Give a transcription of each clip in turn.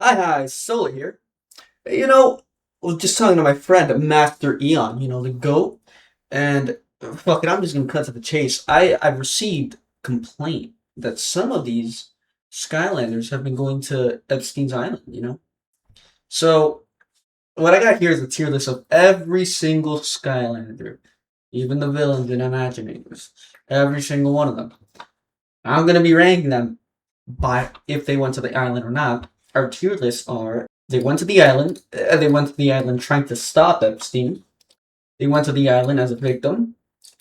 Hi, Solor here. You know, I was just talking to my friend, Master Eon, the GOAT, and fuck it, I'm just gonna cut to the chase. I've received complaint that some of these Skylanders have been going to Epstein's Island. So what I got here is a tier list of every single Skylander, even the villains and Imaginators, every single one of them. I'm gonna be ranking them by if they went to the island or not. Our tier lists are they went to the island, they went to the island trying to stop Epstein, they went to the island as a victim,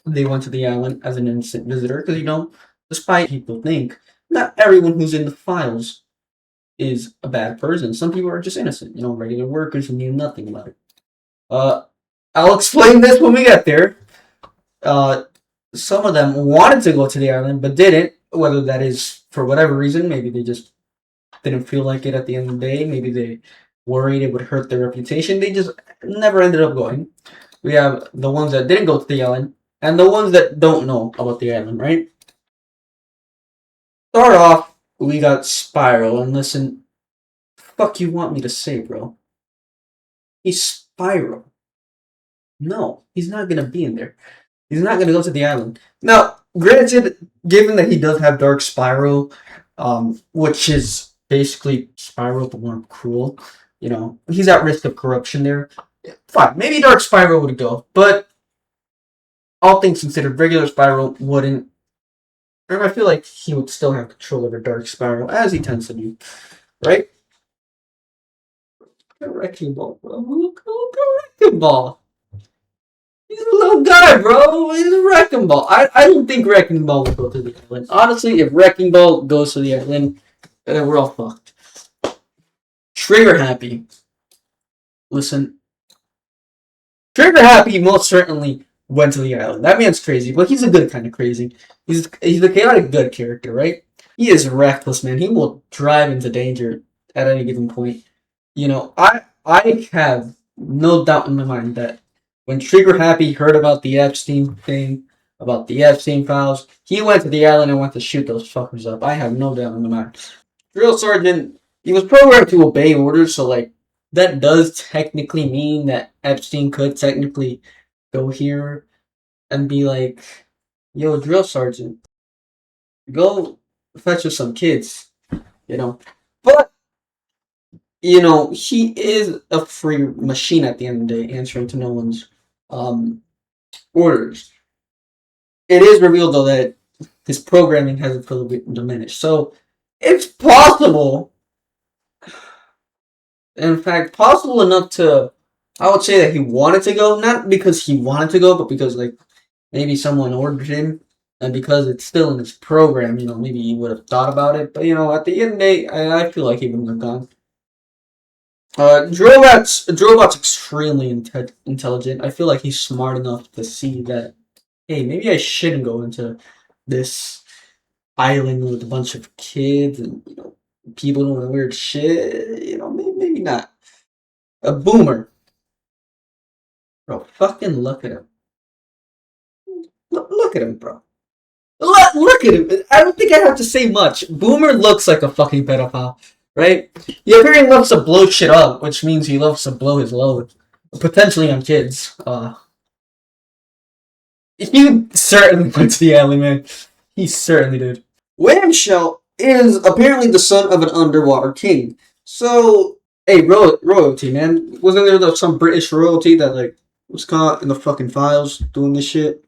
they went to the island as an innocent visitor, because despite people think, not everyone who's in the files is a bad person. Some people are just innocent, regular workers who knew nothing about it. Uh, I'll explain this when we get there. Uh, some of them wanted to go to the island but didn't, whether that is for whatever reason. Maybe they just didn't feel like it at the end of the day. Maybe they worried it would hurt their reputation. They just never ended up going. We have the ones that didn't go to the island and the ones that don't know about the island, right? Start off, we got Spiral, and listen, fuck you want me to say, bro? He's Spiral. No, he's not gonna be in there. He's not gonna go to the island. Now, granted, given that he does have Dark Spiral, which is basically Spiral but more cruel, he's at risk of corruption there. Fine, maybe Dark Spiral would go, but all things considered, regular Spiral wouldn't. And I feel like he would still have control over Dark Spiral, as he tends to do, right? Wrecking Ball, bro. Look at Wrecking Ball. He's a little guy, bro. He's a Wrecking Ball. I don't think Wrecking Ball will go to the island. Honestly, if Wrecking Ball goes to the island, we're all fucked. Trigger Happy. Listen. Trigger Happy most certainly went to the island. That man's crazy, but he's a good kind of crazy. He's a chaotic good character, right? He is reckless, man. He will drive into danger at any given point. I have no doubt in my mind that when Trigger Happy heard about the Epstein thing, about the Epstein files, he went to the island and went to shoot those fuckers up. I have no doubt in my mind. Drill Sergeant, he was programmed to obey orders, so that does technically mean that Epstein could technically go here and be like, yo, Drill Sergeant, go fetch us some kids, But, he is a free machine at the end of the day, answering to no one's orders. It is revealed, though, that his programming has a little bit diminished. So, it's possible, in fact, possible enough to, I would say that he wanted to go, not because he wanted to go, but because, maybe someone ordered him, and because it's still in his program, maybe he would have thought about it. But, at the end of the day, I feel like he wouldn't have gone. Drobot's extremely intelligent. I feel like he's smart enough to see that, hey, maybe I shouldn't go into this island with a bunch of kids and, people doing weird shit. Maybe not. A Boomer. Bro, fucking look at him. Look at him, bro. Look at him. I don't think I have to say much. Boomer looks like a fucking pedophile, right? He apparently loves to blow shit up, which means he loves to blow his load, potentially on kids. He certainly went to the alley, man. He certainly did. Whamshell is apparently the son of an underwater king. So, hey, royalty, man. Wasn't there some British royalty that was caught in the fucking files doing this shit?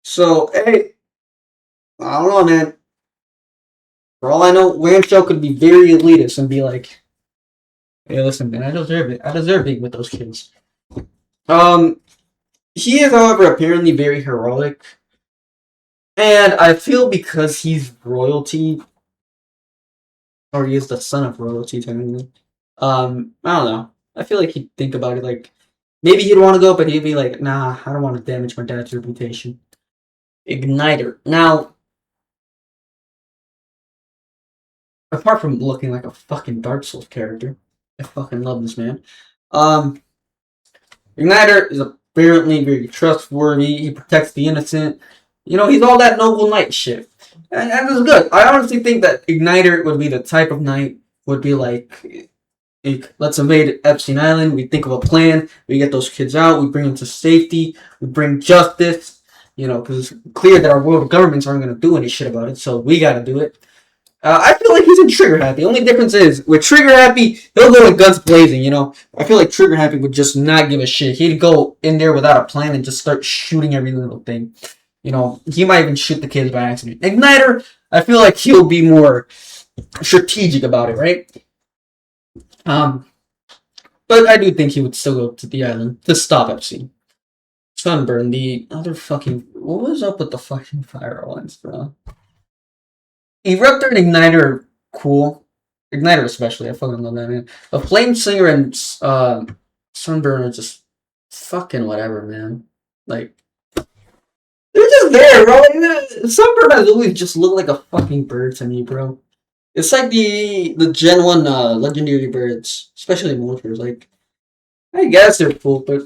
So, hey, I don't know, man. For all I know, Whamshell could be very elitist and be like, hey, listen, man, I deserve it. I deserve being with those kids. He is, however, apparently very heroic. And I feel because he's royalty, or he is the son of royalty, technically. I don't know. I feel like he'd think about it maybe he'd want to go, but he'd be like, nah, I don't want to damage my dad's reputation. Igniter. Now, apart from looking like a fucking Dark Souls character, I fucking love this man. Igniter is apparently very trustworthy. He protects the innocent. He's all that noble knight shit. And that's good. I honestly think that Igniter would be the type of knight would be like, let's invade Epstein Island. We think of a plan. We get those kids out. We bring them to safety. We bring justice. You know, because it's clear that our world governments aren't going to do any shit about it. So we got to do it. I feel like he's in Trigger Happy. The only difference is with Trigger Happy, he'll go with guns blazing. You know, I feel like Trigger Happy would just not give a shit. He'd go in there without a plan and just start shooting every little thing. You know, he might even shoot the kids by accident. Igniter, I feel like he'll be more strategic about it, right? Um, but I do think he would still go to the island to stop Epstein. Sunburn, the other fucking. What was up with the fucking fire ones, bro? Eruptor and Igniter are cool. Igniter especially, I fucking love that, man. The Flame Slinger and Sunburn are just fucking whatever, man. Like, they're just there, bro. Sunburn has always just looked like a fucking bird to me, bro. It's like the Gen 1 legendary birds, especially morphers. Like, I guess they're cool, but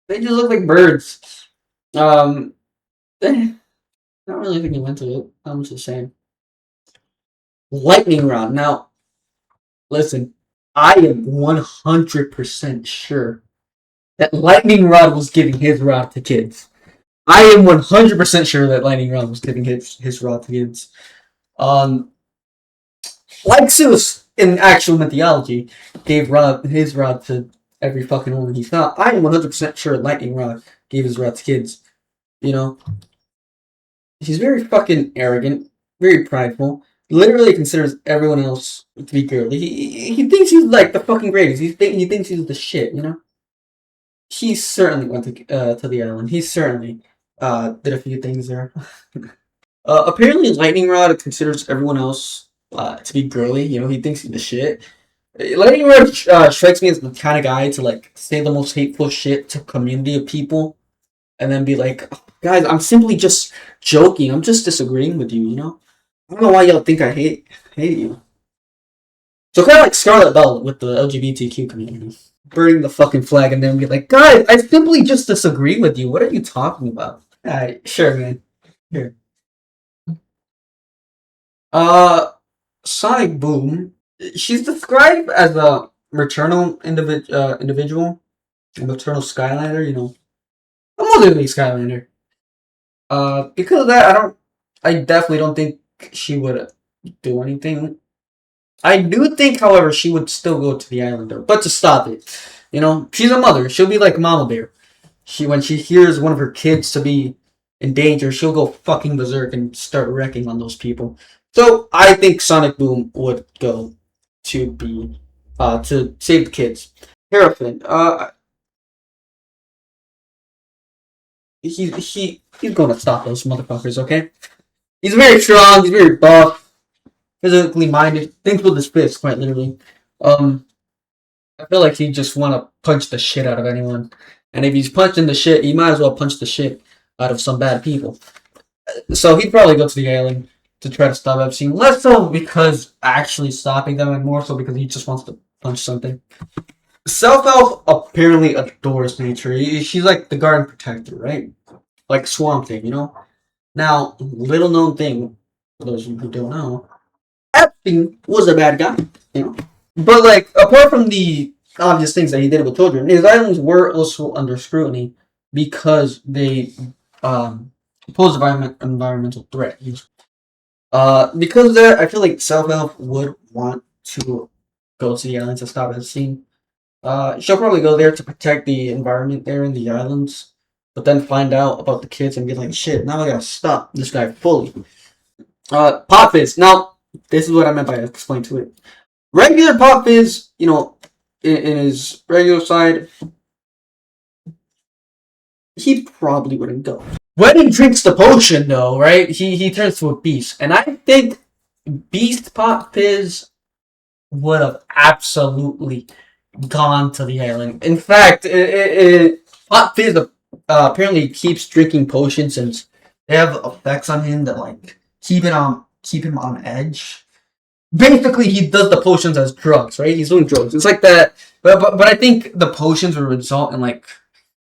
they just look like birds. Um, not really thinking into it. I'm just saying. Lightning Rod. Now, listen, I am 100% sure that Lightning Rod was giving his rod to kids. I am 100% sure that Lightning Rod was giving his rod to kids. Like Zeus in actual mythology gave his rod to every fucking woman he saw. I am 100% sure Lightning Rod gave his rod to kids. You know, he's very fucking arrogant, very prideful. Literally considers everyone else to be girly. He thinks he's like the fucking greatest. He thinks he's the shit. You know. He certainly went to the island. He certainly did a few things there. Apparently, Lightning Rod considers everyone else to be girly. You know, he thinks he's the shit. Lightning Rod strikes me as the kind of guy to like say the most hateful shit to a community of people, and then be like, oh, "Guys, I'm simply just joking. I'm just disagreeing with you." You know, I don't know why y'all think I hate you. So kind of like Scarlet Bell with the LGBTQ community, burning the fucking flag and then be like, "Guys, I simply just disagree with you. What are you talking about?" Alright, sure, man. Here. Uh, Sonic Boom. She's described as a maternal individual, a maternal Skylander. You know, a motherly Skylander. Because of that, I definitely don't think she would do anything. I do think, however, she would still go to the island, though, but to stop it. You know, she's a mother. She'll be like Mama Bear. When she hears one of her kids to be in danger, she'll go fucking berserk and start wrecking on those people. So I think Sonic Boom would go to be to save the kids. Terrafin, he's gonna stop those motherfuckers, okay? He's very strong, he's very buff, physically minded, thinks with his fists, quite literally. I feel like he just wanna punch the shit out of anyone. And if he's punching the shit, he might as well punch the shit out of some bad people. So he'd probably go to the island to try to stop Epstein. Less so because actually stopping them, and more so because he just wants to punch something. Self Elf apparently adores nature. She's like the garden protector, right? Like Swamp Thing, you know? Now, little known thing, for those of you who don't know, Epstein was a bad guy, you know? But, like, apart from the obvious things that he did with children, his islands were also under scrutiny because they pose environmental threat. Because of that, I feel like Self Elf would want to go to the islands to stop Epstein. She'll probably go there to protect the environment there in the islands, but then find out about the kids and be like, shit, now I gotta stop this guy fully. Pop Fizz. Now, this is what I meant by explain to it. Regular Pop Fizz, you know, in his regular side, he probably wouldn't go. When he drinks the potion, though, right, he turns to a beast. And I think Beast Pop Fizz would have absolutely gone to the island. In fact, Pop Fizz apparently keeps drinking potions since they have effects on him that like keep him on edge. Basically, he does the potions as drugs, right? He's doing drugs. It's like that, but I think the potions will result in like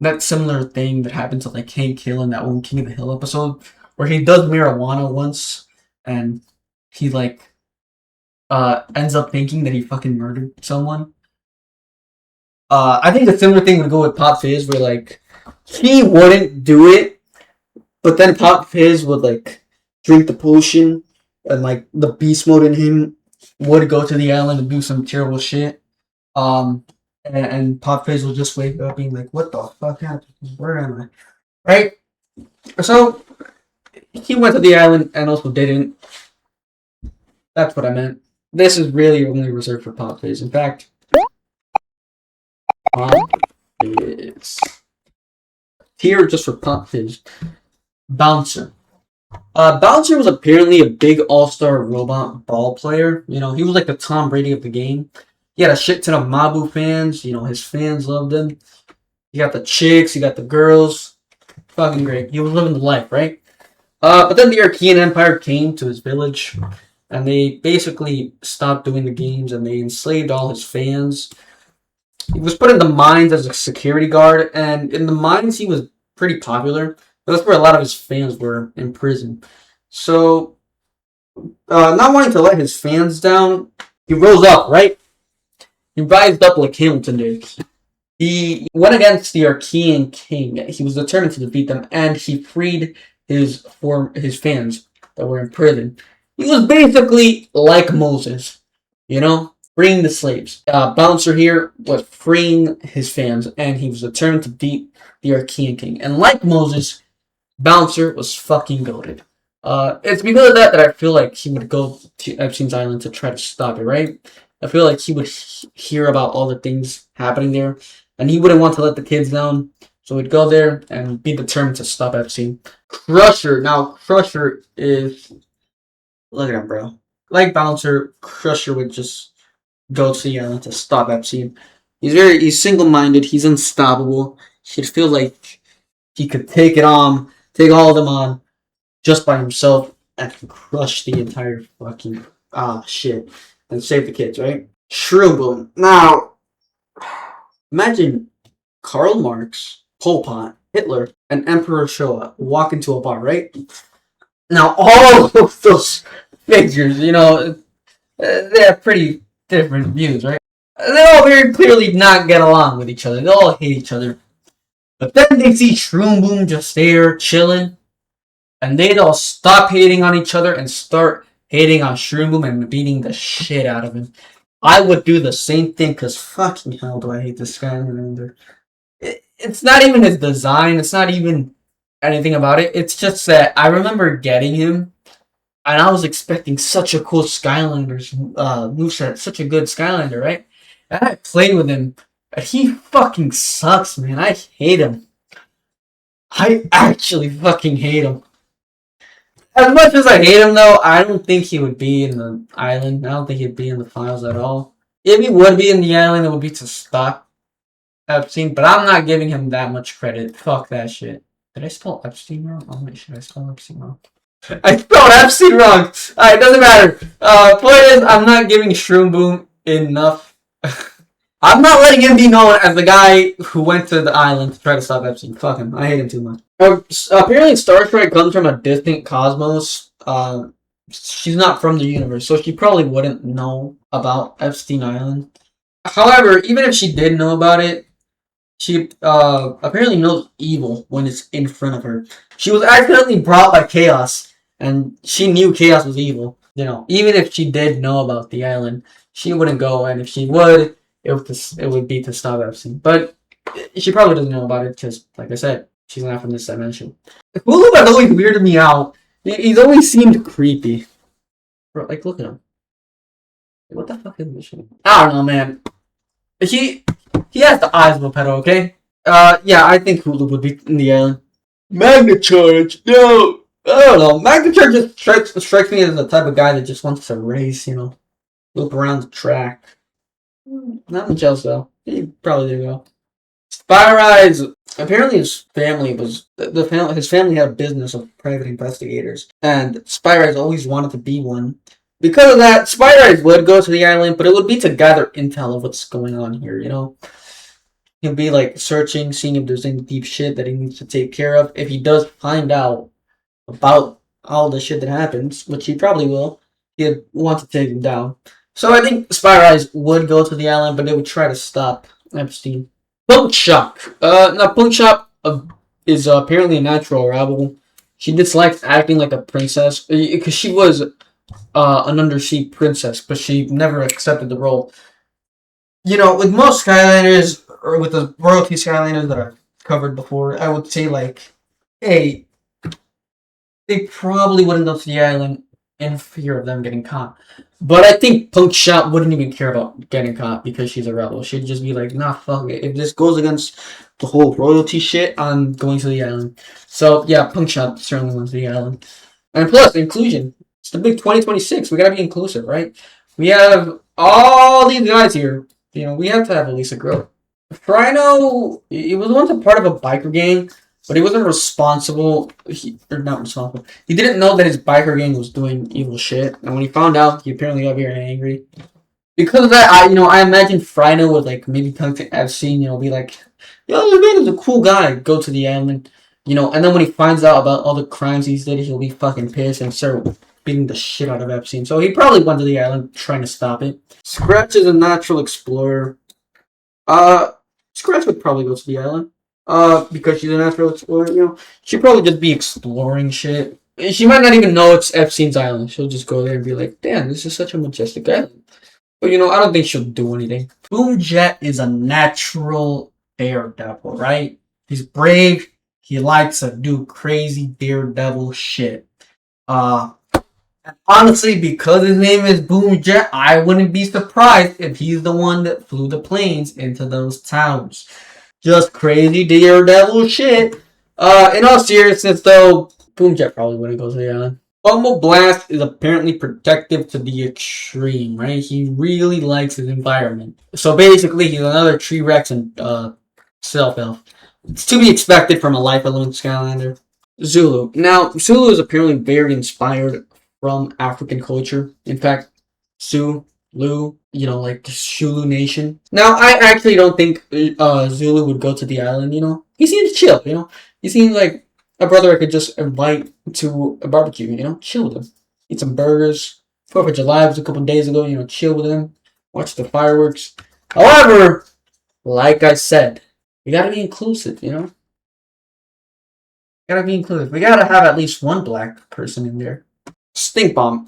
that similar thing that happened to like Hank Hill in that one King of the Hill episode, where he does marijuana once and he like ends up thinking that he fucking murdered someone. I think a similar thing would go with Pop Fizz, where like he wouldn't do it, but then Pop Fizz would like drink the potion, and like the beast mode in him would go to the island and do some terrible shit. Um, and Pop Fizz would just wake up being like, "What the fuck happened? Where am I?" Right? So he went to the island and also didn't. That's what I meant. This is really only reserved for Pop Fizz. In fact, Pop Fizz. Here just for Pop Fizz. Bouncer. Bouncer was apparently a big all-star robot ball player. You know, he was like the Tom Brady of the game. He had a shit ton of Mabu fans. You know, his fans loved him. You got the chicks, you got the girls. Fucking great. He was living the life, right? But then the Archean Empire came to his village, and they basically stopped doing the games, and they enslaved all his fans. He was put in the mines as a security guard, and in the mines he was pretty popular. But that's where a lot of his fans were in prison. So, not wanting to let his fans down, he rose up, right? He rised up like Hamilton did. He went against the Archean king. He was determined to defeat them, and he freed his fans that were in prison. He was basically like Moses, you know, freeing the slaves. Bouncer here was freeing his fans, and he was determined to beat the Archean king. And like Moses, Bouncer was fucking goated. It's because of that I feel like he would go to Epstein's Island to try to stop it, right? I feel like he would hear about all the things happening there, and he wouldn't want to let the kids down, so he'd go there and be determined to stop Epstein. Crusher. Now, Crusher is... Look at him, bro. Like Bouncer, Crusher would just go to the island to stop Epstein. He's single-minded, he's unstoppable. He'd feel like he could take all of them on just by himself and crush the entire fucking shit and save the kids, right? Shroom Boom. Now, imagine Karl Marx, Pol Pot, Hitler, and Emperor Showa walk into a bar, right? Now, all of those figures, you know, they have pretty different views, right? They all very clearly not get along with each other. They all hate each other. But then they see Shroom Boom just there, chilling, and they'd all stop hating on each other and start hating on Shroom Boom and beating the shit out of him. I would do the same thing, because fucking hell do I hate this Skylander. It's not even his design, it's not even anything about it. It's just that I remember getting him, and I was expecting such a cool Skylanders moveset, such a good Skylander, right? And I played with him, and he fucking sucks, man. I hate him. I actually fucking hate him. As much as I hate him, though, I don't think he would be in the island. I don't think he'd be in the finals at all. If he would be in the island, it would be to stop Epstein, but I'm not giving him that much credit. Fuck that shit. Did I spell Epstein wrong? Oh wait, should I spell Epstein wrong? I spelled Epstein wrong! Alright, doesn't matter. Point is, I'm not giving Shroom Boom enough. I'm not letting him be known as the guy who went to the island to try to stop Epstein. Fuck him. I hate him too much. Apparently, Star Strike comes from a distant cosmos. She's not from the universe, so she probably wouldn't know about Epstein Island. However, even if she did know about it, she apparently knows evil when it's in front of her. She was accidentally brought by Chaos, and she knew Chaos was evil. You know, even if she did know about the island, she wouldn't go, and if she would, it would be to stop Epstein. But she probably doesn't know about it because, like I said, she's not from this dimension. Hulu has always weirded me out. He's always seemed creepy. Bro, like, look at him. What the fuck is this shit? I don't know, man. He has the eyes of a pedo, okay? Yeah, I think Hulu would be in the island. Magna Charge, no! I don't know. Magna Charge just strikes me as the type of guy that just wants to race, you know? Loop around the track. Not much else, though. He probably did go. Spy Rise, apparently his family was... his family had a business of private investigators, and Spy Rise always wanted to be one. Because of that, Spy Rise would go to the island, but it would be to gather intel of what's going on here, you know? He'll be, like, searching, seeing if there's any deep shit that he needs to take care of. If he does find out about all the shit that happens, which he probably will, he'd want to take him down. So I think Spy Eyes would go to the island, but they would try to stop Epstein. Punk Shock. Now Punk Shock is apparently a natural rebel. She dislikes acting like a princess because she was an undersea princess, but she never accepted the role. You know, with most Skylanders or with the royalty Skylanders that I've covered before, I would say like, hey, they probably wouldn't go to the island in fear of them getting caught. But I think Punk Shot wouldn't even care about getting caught because she's a rebel. She'd just be like, nah, fuck it. If this goes against the whole royalty shit, I'm going to the island. So yeah, Punk Shot certainly went to the island. And plus, inclusion. It's the big 2026. We gotta be inclusive, right? We have all these guys here. You know, we have to have at least a girl. Rhino, he was once a part of a biker gang, but he wasn't responsible. Or not responsible. He didn't know that his biker gang was doing evil shit, and when he found out, he apparently got very angry. Because of that, I imagine Frino would like maybe come to Epstein, be like, "Yo, this man is a cool guy. Go to the island, and then when he finds out about all the crimes he's did, he'll be fucking pissed and start beating the shit out of Epstein. So he probably went to the island trying to stop it. Scratch is a natural explorer. Uh, Scratch would probably go to the island. Because she's a natural explorer, she'd probably just be exploring shit. She might not even know it's Epstein's island. She'll just go there and be like, damn, this is such a majestic island. But, I don't think she'll do anything. Boomjet is a natural daredevil, right? He's brave. He likes to do crazy daredevil shit. Honestly, because his name is Boomjet, I wouldn't be surprised if he's the one that flew the planes into those towers. Just crazy daredevil shit. In all seriousness, though, Boomjet probably wouldn't go to the island. Bumble Blast is apparently protective to the extreme, right? He really likes his environment. So basically, he's another Tree Rex and Self Elf. It's to be expected from a life alone Skylander. Zulu. Now, Zulu is apparently very inspired from African culture. In fact, Zulu, like the Shulu Nation. Now, I actually don't think Zulu would go to the island, He seems chill, He seems like a brother I could just invite to a barbecue, chill with him. Eat some burgers. 4th of July was a couple days ago, chill with him. Watch the fireworks. However, like I said, we gotta be inclusive, Gotta be inclusive. We gotta have at least one black person in there. Stink Bomb.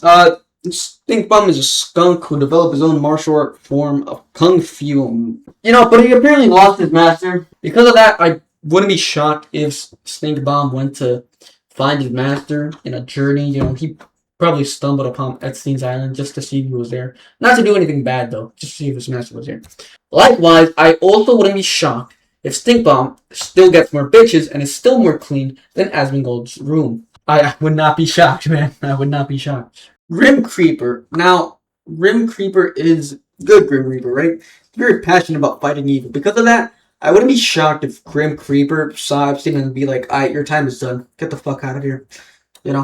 Stink Bomb is a skunk who developed his own martial art form of Kung Fu. But he apparently lost his master. Because of that, I wouldn't be shocked if Stink Bomb went to find his master in a journey. He probably stumbled upon Epstein's island just to see if he was there. Not to do anything bad, though. Just to see if his master was there. Likewise, I also wouldn't be shocked if Stink Bomb still gets more bitches and is still more clean than Asmongold's room. I would not be shocked, man. I would not be shocked. Grim Creeper. Now, Grim Creeper is good Grim Reaper, right? He's very passionate about fighting evil. Because of that, I wouldn't be shocked if Grim Creeper saw Epstein and be like, alright, your time is done. Get the fuck out of here.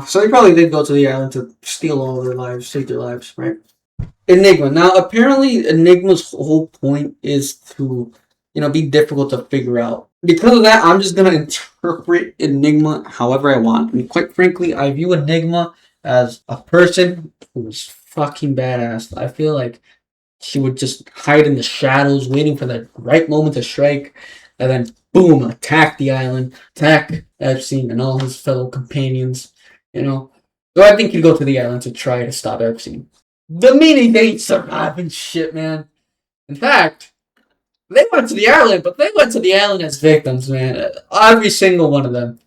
So he probably did go to the island to steal all their lives, take their lives, right? Enigma. Now, apparently, Enigma's whole point is to, be difficult to figure out. Because of that, I'm just going to interpret Enigma however I want. And quite frankly, I view Enigma as a person who's fucking badass. I feel like she would just hide in the shadows, waiting for the right moment to strike, and then boom, attack the island, attack Epstein and all his fellow companions, So I think he'd go to the island to try to stop Epstein. The meaning they surviving shit, man. In fact, they went to the island, but they went to the island as victims, man. Every single one of them.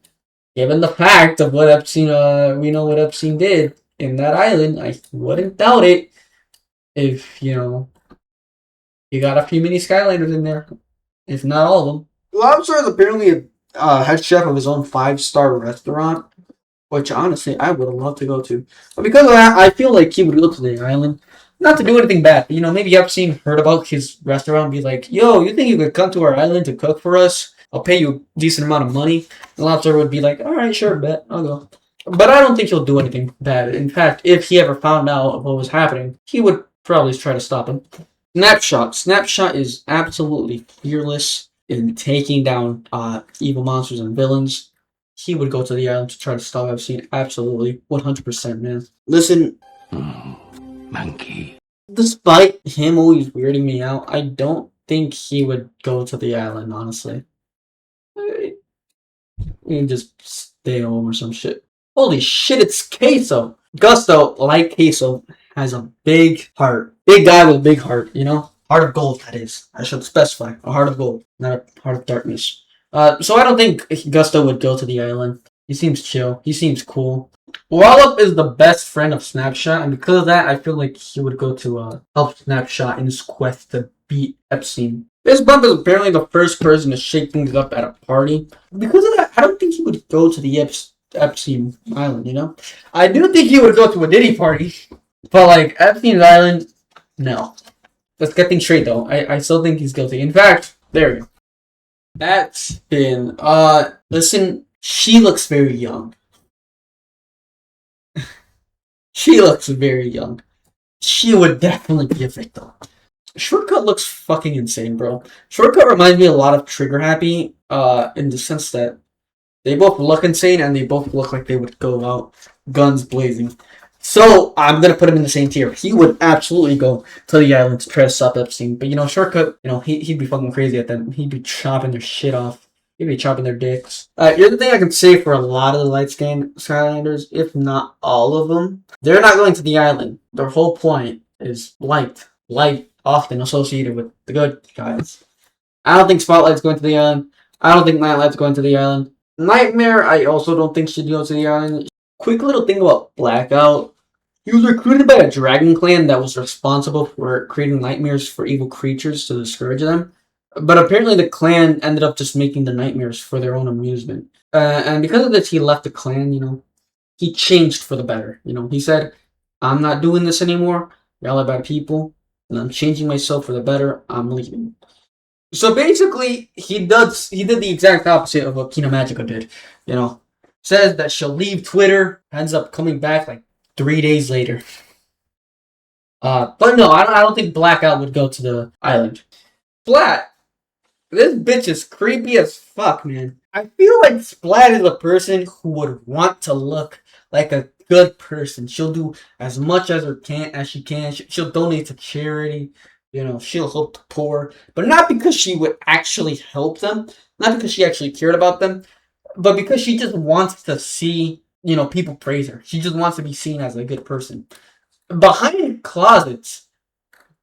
Given the fact of what Epstein, we know what Epstein did in that island, I wouldn't doubt it if, you got a few mini Skylanders in there. If not all of them. Lobster is apparently a head chef of his own 5-star restaurant, which honestly I would have loved to go to. But because of that, I feel like he would go to the island. Not to do anything bad, but, maybe Epstein heard about his restaurant and be like, yo, you think you could come to our island to cook for us? I'll pay you a decent amount of money. And Lobster would be like, alright, sure, bet, I'll go. But I don't think he'll do anything bad. In fact, if he ever found out what was happening, he would probably try to stop him. Snapshot. Snapshot is absolutely fearless in taking down evil monsters and villains. He would go to the island to try to stop Epstein. Absolutely. 100%, man. Listen. Monkey. Despite him always weirding me out, I don't think he would go to the island, honestly. He can just stay home or some shit. Holy shit, it's Queso! Gusto, like Queso, has a big heart. Big guy with a big heart, you know? Heart of gold, that is. I should specify. A heart of gold, not a heart of darkness. So I don't think Gusto would go to the island. He seems chill. He seems cool. Wallop is the best friend of Snapshot, and because of that, I feel like he would go to help Snapshot in his quest to beat Epstein. This bump is apparently the first person to shake things up at a party. Because of that, I don't think he would go to the Epstein Island, you know? I do think he would go to a Diddy party, but like Epstein's Island, no. Let's get things straight though. I still think he's guilty. In fact, there we go. That's been listen, she looks very young. She looks very young. She would definitely be a victim. Shortcut looks fucking insane, bro. Shortcut reminds me a lot of Trigger Happy, in the sense that they both look insane and they both look like they would go out guns blazing. So I'm gonna put him in the same tier. He would absolutely go to the island to try to stop Epstein. But you know, Shortcut, you know, he'd be fucking crazy at them. He'd be chopping their shit off. He'd be chopping their dicks. Here's the thing I can say for a lot of the light skinned Skylanders, if not all of them, they're not going to the island. Their whole point is light. Light often associated with the good guys. I don't think Spotlight's going to the island. I don't think Nightlight's going to the island. Nightmare, I also don't think should go to the island. Quick little thing about Blackout. He was recruited by a dragon clan that was responsible for creating nightmares for evil creatures to discourage them. But apparently the clan ended up just making the nightmares for their own amusement. And because of this, he left the clan, you know. He changed for the better. You know, he said, I'm not doing this anymore. Y'all are bad people. And I'm changing myself for the better. I'm leaving. So basically, he did the exact opposite of what Kina Magica did. You know, says that she'll leave Twitter, ends up coming back like 3 days later. But no, I don't think Blackout would go to the island. Splat, this bitch is creepy as fuck, man. I feel like Splat is a person who would want to look like a good person. She'll do as much as she can. She'll donate to charity. You know, she'll help the poor, but not because she would actually help them, not because she actually cared about them, but because she just wants to see, you know, people praise her. She just wants to be seen as a good person. Behind closets,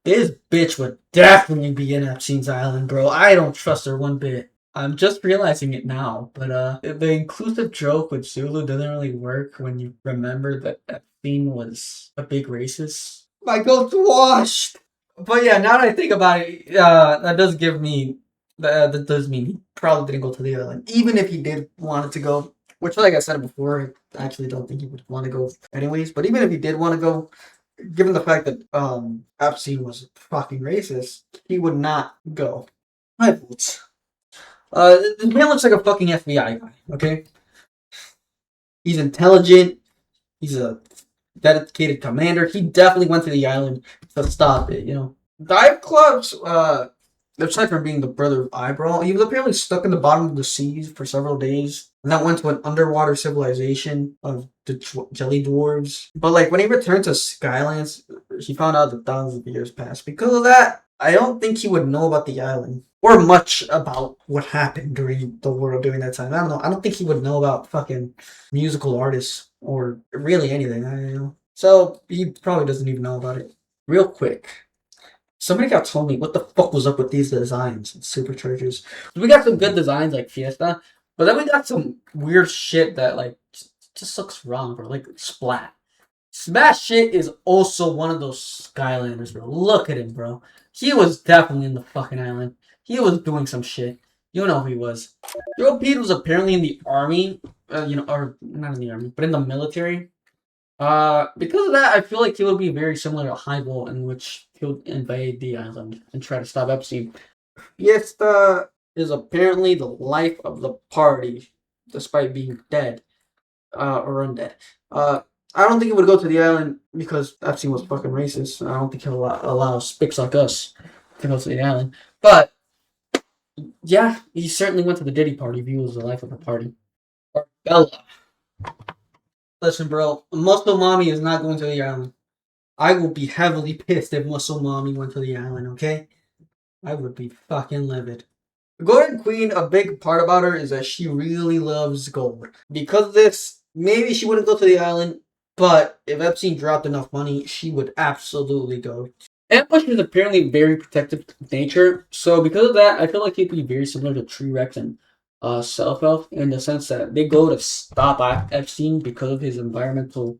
this bitch would definitely be in Epstein's Island, bro. I don't trust her one bit. I'm just realizing it now, but the inclusive joke with Zulu doesn't really work when you remember that Epstein was a big racist. My goat's washed! But yeah, now that I think about it, that does give me that does mean he probably didn't go to the island, even if he did wanted to go. Which, like I said before, I actually don't think he would want to go anyways. But even if he did want to go, given the fact that Epstein was fucking racist, he would not go. My votes. This man looks like a fucking FBI guy. Okay, he's intelligent. He's a dedicated commander. He definitely went to the island to stop it, you know. Dive Club's, aside from being the brother of Eyebrow, he was apparently stuck in the bottom of the seas for several days. And that went to an underwater civilization of the jelly dwarves. But like when he returned to Skylands, he found out that thousands of years passed. Because of that, I don't think he would know about the island. Or much about what happened during the world during that time. I don't know. I don't think he would know about fucking musical artists or really anything. I don't know. So he probably doesn't even know about it. Real quick. Somebody got told me what the fuck was up with these designs and superchargers. We got some good designs like Fiesta, but then we got some weird shit that like just looks wrong, bro. Like Splat. Smash Shit is also one of those Skylanders, bro. Look at him, bro. He was definitely in the fucking island. He was doing some shit. You know who he was. Joe Pete was apparently in the army, you know, or not in the army, but in the military. Because of that, I feel like he would be very similar to Highball, in which he would invade the island and try to stop Epstein. Fiesta is apparently the life of the party, despite being dead, or undead. I don't think he would go to the island because Epstein was fucking racist. I don't think he'll allow spicks like us to go to the island. But yeah, he certainly went to the Diddy party if he was the life of the party. Or Bella. Listen, bro, Muscle Mommy is not going to the island. I will be heavily pissed if Muscle Mommy went to the island, okay? I would be fucking livid. The Golden Queen, a big part about her is that she really loves gold. Because of this, maybe she wouldn't go to the island, but if Epstein dropped enough money, she would absolutely go. Ambush is apparently very protective nature, so because of that, I feel like he'd be very similar to Tree Rex and Self-Elf in the sense that they go to stop Epstein because of his environmental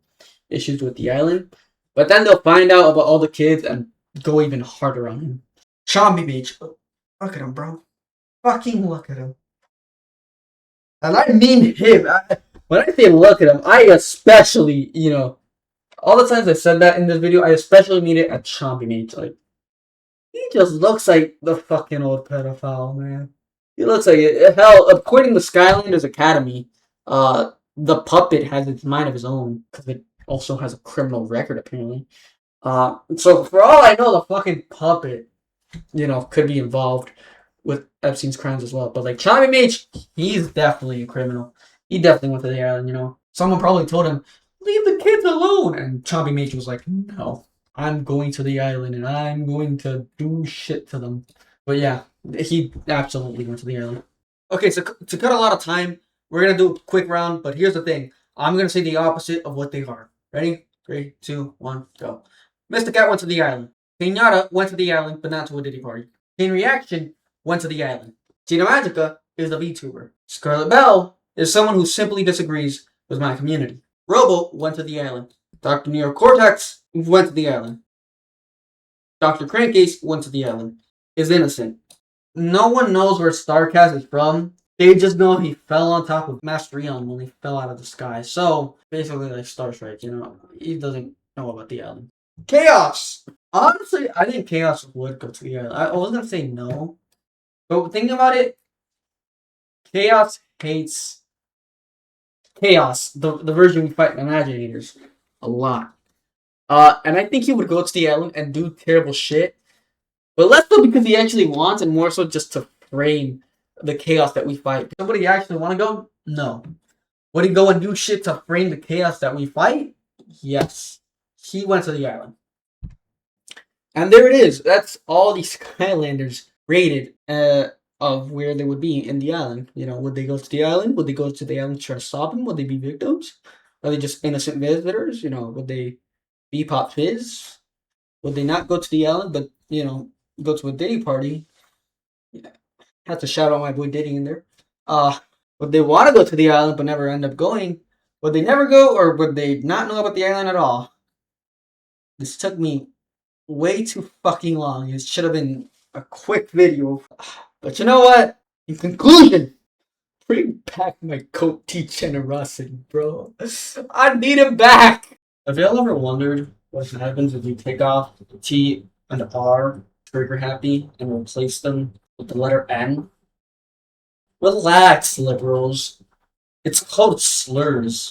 issues with the island, but then they'll find out about all the kids and go even harder on him. Zombie Beach. Look at him, bro. Fucking look at him. And I mean him. When I say look at him, I especially, all the times I said that in this video, I especially mean it at Zombie Mage. Like, he just looks like the fucking old pedophile, man. He looks like it. Hell, according to Skylanders Academy, the puppet has its mind of his own because it also has a criminal record apparently. So for all I know, the fucking puppet, could be involved with Epstein's crimes as well. But like Zombie Mage, he's definitely a criminal. He definitely went to the island. Someone probably told him, leave the kids alone. And Zombie Mage was like, no, I'm going to the island and I'm going to do shit to them. But yeah, he absolutely went to the island. Okay, so to cut a lot of time, we're going to do a quick round. But here's the thing. I'm going to say the opposite of what they are. Ready? 3, 2, 1, go. Mr. Cat went to the island. Pinata went to the island, but not to a Diddy party. Chain Reaction went to the island. Tina Magica is a VTuber. Scarlet Bell is someone who simply disagrees with my community. Robo went to the island. Dr. Neo Cortex went to the island. Dr. Crankcase went to the island. Is innocent. No one knows where Starcast is from. They just know he fell on top of Master Eon when he fell out of the sky. So, basically like Star Strike, he doesn't know about the island. Chaos! Honestly, I think Chaos would go to the island. I was going to say no. But thinking about it, Chaos hates Chaos, the version we fight in Imaginators, a lot. And I think he would go to the island and do terrible shit. But less so because he actually wants, and more so just to frame the chaos that we fight. Somebody actually want to go? No. Would he go and do shit to frame the chaos that we fight? Yes. He went to the island. And there it is. That's all these Skylanders rated of where they would be in the island. Would they go to the island? Would they go to the island to try to stop him? Would they be victims? Are they just innocent visitors? Would they be Pop Fizz? Would they not go to the island, but, go to a Diddy party? Have to shout out my boy Diddy in there. Would they want to go to the island but never end up going? Would they never go, or would they not know about the island at all? This took me way too fucking long. It should have been a quick video. But you know what? In conclusion, bring back my coat T generosity, bro. I need him back. Have y'all ever wondered what happens if you take off the T and R trigger happy and replace them with the letter N? Relax, liberals. It's called slurs.